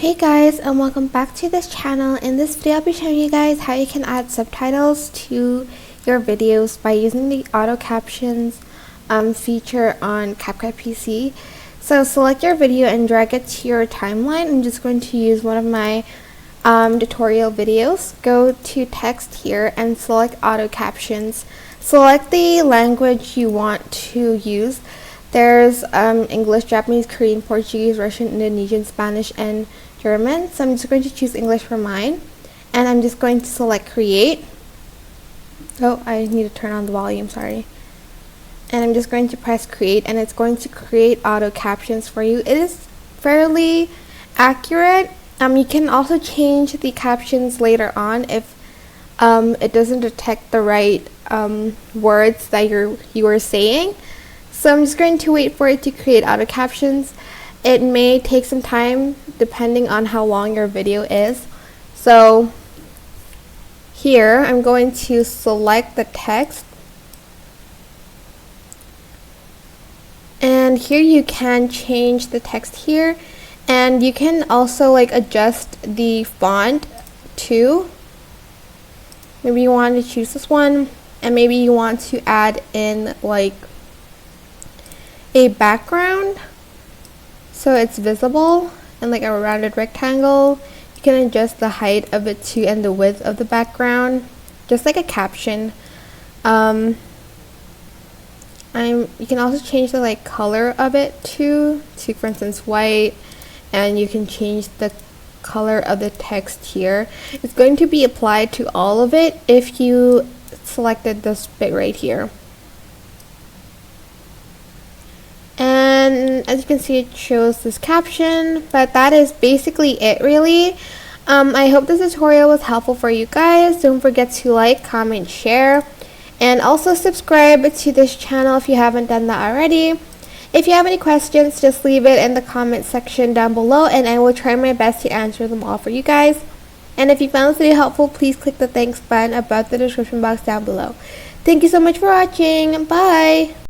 Hey guys, and welcome back to this channel. In this video I'll be showing you guys how you can add subtitles to your videos by using the auto captions feature on CapCut PC. So select your video and drag it to your timeline. I'm just going to use one of my tutorial videos. Go to text here and select auto captions. Select the language you want to use. There's English, Japanese, Korean, Portuguese, Russian, Indonesian, Spanish, and German. So I'm just going to choose English for mine. And I'm just going to select create. Oh, I need to turn on the volume, sorry. And I'm just going to press create, and it's going to create auto captions for you. It is fairly accurate. You can also change the captions later on if it doesn't detect the right words that you are saying. So I'm just going to wait for it to create auto captions. It may take some time depending on how long your video is. So here I'm going to select the text. And here you can change the text here. And you can also adjust the font too. Maybe you want to choose this one, and maybe you want to add in a background so it's visible and a rounded rectangle. You can adjust the height of it too and the width of the background, just like a caption. You can also change the color of it too, to for instance white, and you can change the color of the text here. It's going to be applied to all of it if you selected this bit right here. And as you can see, it shows this caption, but that is basically it really. I hope this tutorial was helpful for you guys. Don't forget to like, comment, share, and also subscribe to this channel if you haven't done that already. If you have any questions, just leave it in the comment section down below, and I will try my best to answer them all for you guys. And if you found this video helpful, please click the thanks button above the description box down below. Thank you so much for watching. Bye!